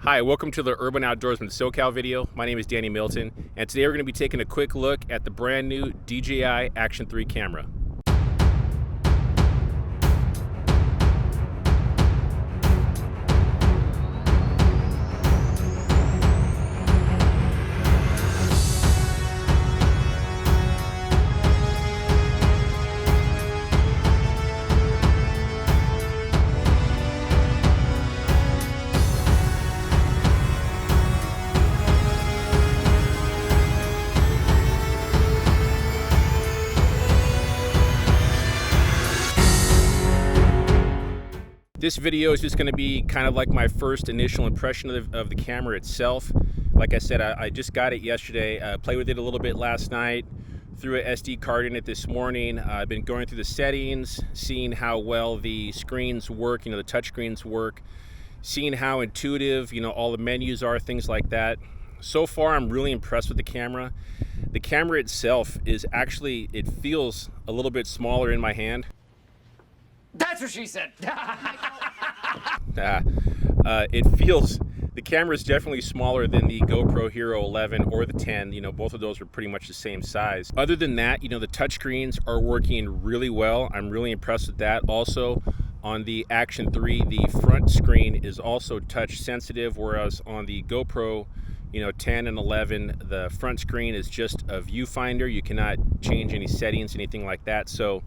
Hi, welcome to the Urban Outdoorsman SoCal video. My name is Danny Milton, and today we're going to be taking a quick look at the brand new DJI Action 3 camera. This video is just going to be kind of like my first initial impression of the camera itself. Like I said, I just got it yesterday, played with it a little bit last night, threw an SD card in it this morning. I've been going through the settings, seeing how well the screens work, the touch screens work, seeing how intuitive, all the menus are, things like that. So far, I'm really impressed with the camera. The camera itself is actually, it feels a little bit smaller in my hand. That's what she said. The camera is definitely smaller than the GoPro Hero 11 or the 10. Both of those are pretty much the same size. Other than that, the touchscreens are working really well. I'm really impressed with that. Also, on the Action 3, the front screen is also touch sensitive, whereas on the GoPro 10 and 11, the front screen is just a viewfinder. You cannot change any settings, anything like that. So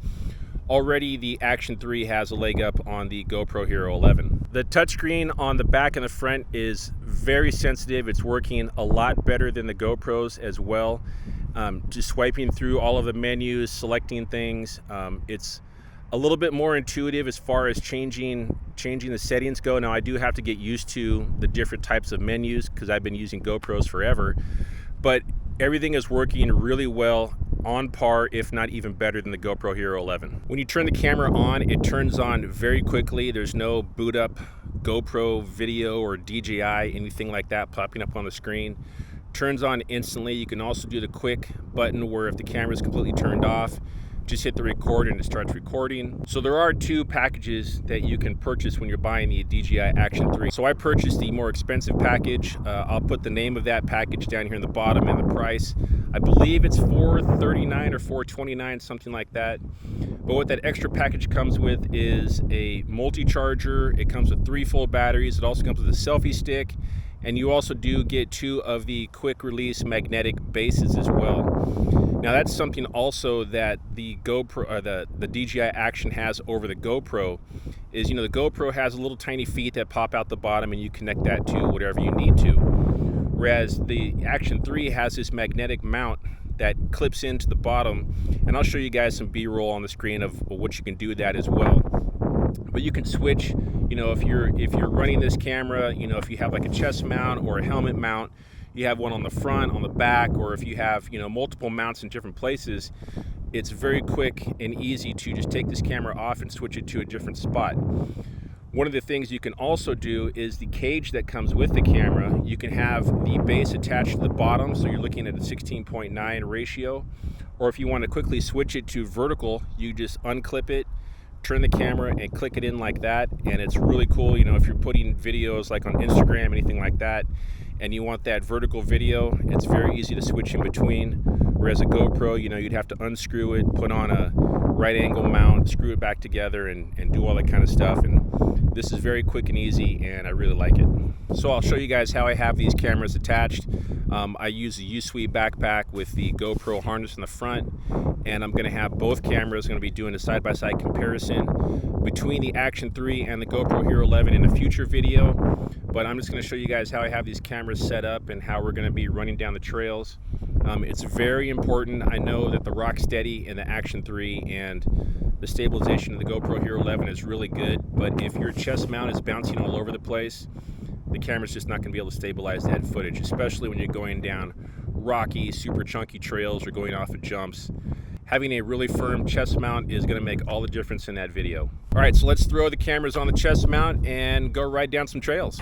already the Action 3 has a leg up on the GoPro Hero 11. The touchscreen on the back and the front is very sensitive. It's working a lot better than the GoPros as well. Just swiping through all of the menus, selecting things. It's a little bit more intuitive as far as changing the settings go. Now I do have to get used to the different types of menus because I've been using GoPros forever, but everything is working really well, on par, if not even better than the GoPro Hero 11. When you turn the camera on, it turns on very quickly. There's no boot up GoPro video or DJI, anything like that popping up on the screen. Turns on instantly. You can also do the quick button where if the camera is completely turned off, just hit the record and it starts recording. So there are two packages that you can purchase when you're buying the DJI Action 3. So I purchased the more expensive package. I'll put the name of that package down here in the bottom and the price. I believe it's $439 or $429, something like that. But what that extra package comes with is a multi-charger. It comes with 3 full batteries. It also comes with a selfie stick. And you also do get 2 of the quick release magnetic bases as well. Now that's something also that the GoPro or the DJI Action has over the GoPro is, the GoPro has little tiny feet that pop out the bottom and you connect that to whatever you need to. Whereas the Action 3 has this magnetic mount that clips into the bottom, and I'll show you guys some B-roll on the screen of what you can do with that as well. But you can switch, if you're running this camera, if you have like a chest mount or a helmet mount, you have one on the front, on the back, or if you have, multiple mounts in different places, it's very quick and easy to just take this camera off and switch it to a different spot. One of the things you can also do is the cage that comes with the camera. You can have the base attached to the bottom, so you're looking at a 16:9 ratio. Or if you want to quickly switch it to vertical, you just unclip it, turn the camera and click it in like that, and it's really cool. If you're putting videos like on Instagram, anything like that, and you want that vertical video, it's very easy to switch in between. Whereas a GoPro, you'd have to unscrew it, put on a right angle mount, screw it back together, and do all that kind of stuff. And this is very quick and easy, and I really like it. So I'll show you guys how I have these cameras attached. I use a U-Sweep backpack with the GoPro harness in the front, and I'm going to have both cameras. I'm going to be doing a side-by-side comparison between the Action 3 and the GoPro Hero 11 in a future video. But I'm just going to show you guys how I have these cameras set up and how we're going to be running down the trails. It's very important. I know that the rock steady in the Action 3 and the stabilization of the GoPro Hero 11 is really good, but if your chest mount is bouncing all over the place, the camera's just not going to be able to stabilize that footage, especially when you're going down rocky, super chunky trails or going off of jumps. Having a really firm chest mount is going to make all the difference in that video. All right, so let's throw the cameras on the chest mount and go ride down some trails.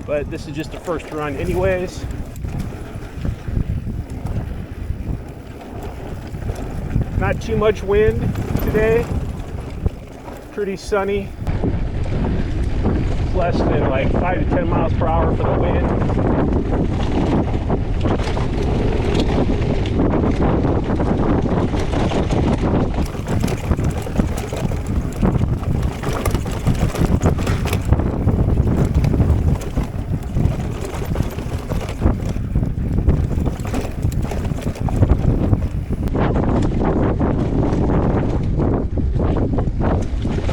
But this is just the first run anyways. Not too much wind today. Pretty sunny. less than like 5 to 10 miles per hour for the wind.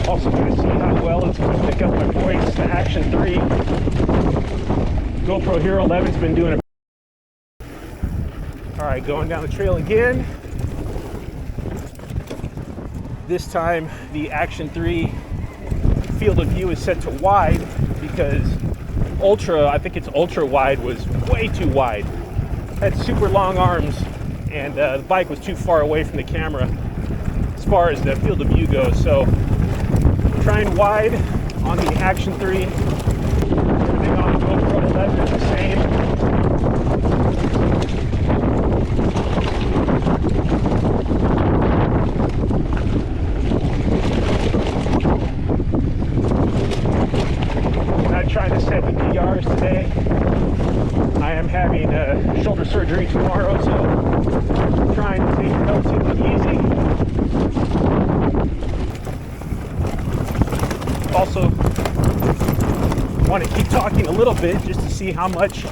Also going to see how well it's going to pick up my voice. The Action 3 GoPro Hero 11's been doing a... Alright, going down the trail again. This time the Action 3 field of view is set to wide because ultra, I think it's ultra wide, was way too wide. Had super long arms and the bike was too far away from the camera as far as the field of view goes. So trying wide on the Action 3. Everything on the GoPro 11 is the same. Not trying to set the PRs today. I am having shoulder surgery tomorrow, so I'm trying to take it relatively easy. Also want to keep talking a little bit just to see how much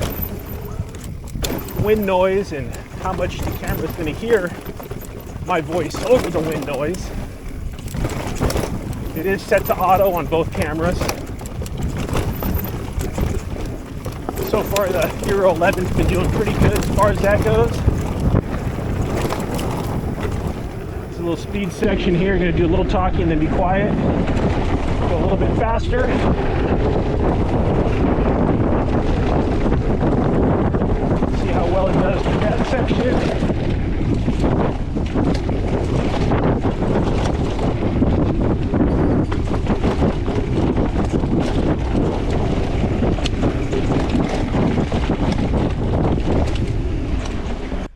wind noise and how much the camera is going to hear my voice over the wind noise. It is set to auto on both cameras. So far the Hero 11's been doing pretty good as far as that goes. It's a little speed section here. Going to do a little talking and then be quiet. Go a little bit faster. See how well it does with that section.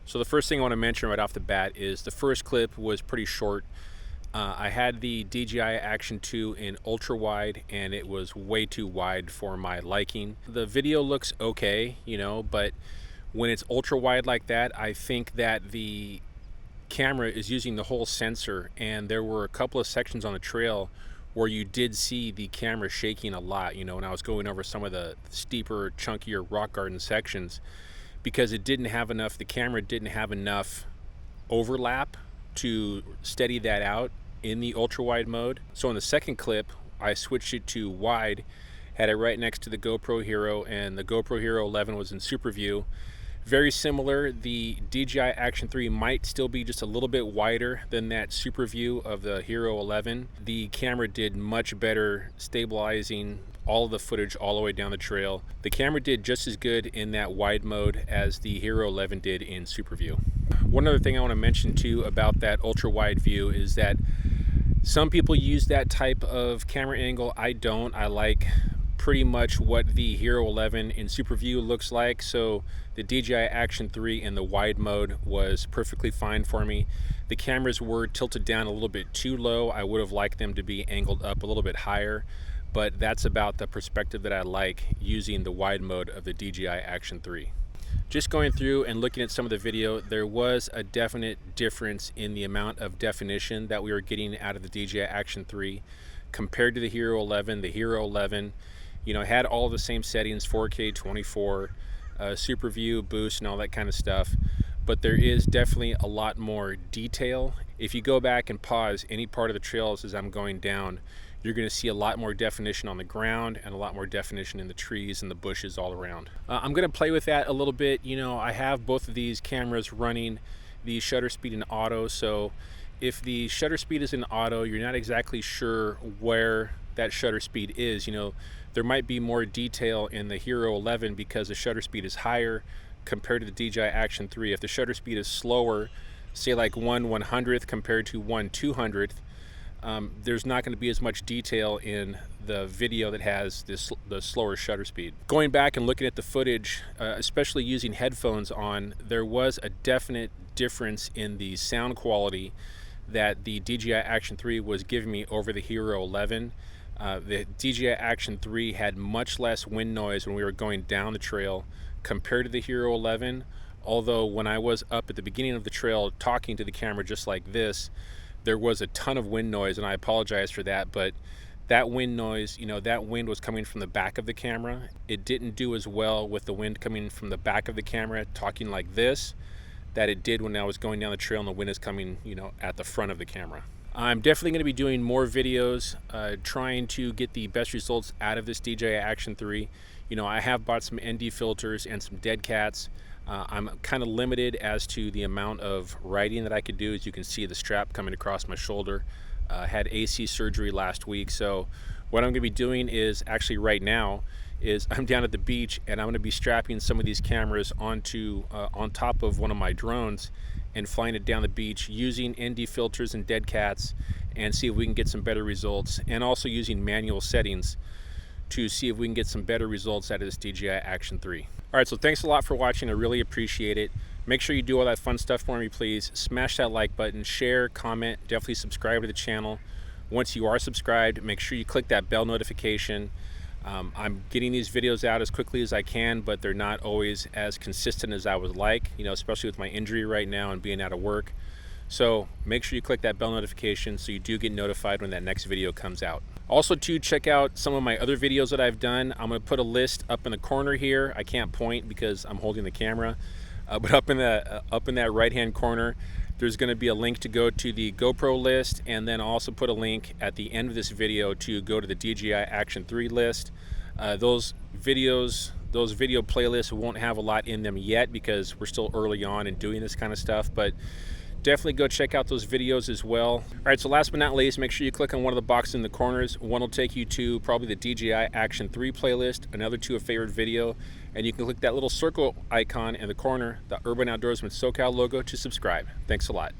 So the first thing I want to mention right off the bat is the first clip was pretty short. I had the DJI Action 2 in ultra wide and it was way too wide for my liking. The video looks okay, you know, but when it's ultra wide like that, I think that the camera is using the whole sensor, and there were a couple of sections on the trail where you did see the camera shaking a lot, you know, when I was going over some of the steeper, chunkier rock garden sections, because it didn't have enough, the camera didn't have enough overlap to steady that out in the ultra wide mode. So in the second clip, I switched it to wide, had it right next to the GoPro Hero, and the GoPro Hero 11 was in super view. Very similar. The DJI Action 3 might still be just a little bit wider than that super view of the Hero 11. The camera did much better stabilizing all of the footage all the way down the trail. The camera did just as good in that wide mode as the Hero 11 did in super view. One other thing I want to mention too about that ultra wide view is that some people use that type of camera angle. I don't. I like pretty much what the Hero 11 in super view looks like. So the DJI Action 3 in the wide mode was perfectly fine for me. The cameras were tilted down a little bit too low. I would have liked them to be angled up a little bit higher, but that's about the perspective that I like using the wide mode of the DJI Action 3. Just going through and looking at some of the video, there was a definite difference in the amount of definition that we were getting out of the DJI Action 3 compared to the Hero 11. The Hero 11, you know, had all the same settings, 4K, 24, super view, boost, and all that kind of stuff. But there is definitely a lot more detail. If you go back and pause any part of the trails as I'm going down, you're going to see a lot more definition on the ground and a lot more definition in the trees and the bushes all around. I'm going to play with that a little bit. You know, I have both of these cameras running the shutter speed in auto, so if the shutter speed is in auto, you're not exactly sure where that shutter speed is. You know, there might be more detail in the Hero 11 because the shutter speed is higher compared to the DJI Action 3. If the shutter speed is slower, say like 1/100th compared to 1/200th, there's not going to be as much detail in the video that has the slower shutter speed. Going back and looking at the footage, especially using headphones on, there was a definite difference in the sound quality that the DJI Action 3 was giving me over the Hero 11. The DJI Action 3 had much less wind noise when we were going down the trail compared to the Hero 11. Although when I was up at the beginning of the trail talking to the camera just like this, there was a ton of wind noise, and I apologize for that, but that wind noise, that wind was coming from the back of the camera. It didn't do as well with the wind coming from the back of the camera talking like this that it did when I was going down the trail and the wind is coming, at the front of the camera. I'm definitely going to be doing more videos, trying to get the best results out of this DJI Action 3. I have bought some ND filters and some dead cats. I'm kind of limited as to the amount of riding that I could do. As you can see, the strap coming across my shoulder. Had AC surgery last week, so what I'm going to be doing is actually right now is I'm down at the beach, and I'm going to be strapping some of these cameras onto on top of one of my drones and flying it down the beach using ND filters and dead cats, and see if we can get some better results, and also using manual settings to see if we can get some better results out of this DJI Action 3. All right, so thanks a lot for watching. I really appreciate it. Make sure you do all that fun stuff for me, please. Smash that like button, share, comment, definitely subscribe to the channel. Once you are subscribed, make sure you click that bell notification. I'm getting these videos out as quickly as I can, but they're not always as consistent as I would like, especially with my injury right now and being out of work. So make sure you click that bell notification so you do get notified when that next video comes out. Also, to check out some of my other videos that I've done, I'm going to put a list up in the corner here. I can't point because I'm holding the camera, but up in that right-hand corner, there's going to be a link to go to the GoPro list, and then I'll also put a link at the end of this video to go to the DJI Action 3 list. Those video playlists won't have a lot in them yet because we're still early on in doing this kind of stuff, but definitely go check out those videos as well. All right, so last but not least, make sure you click on one of the boxes in the corners. One will take you to probably the DJI Action 3 playlist, another to a favorite video, and you can click that little circle icon in the corner, the Urban Outdoorsman SoCal logo, to subscribe. Thanks a lot.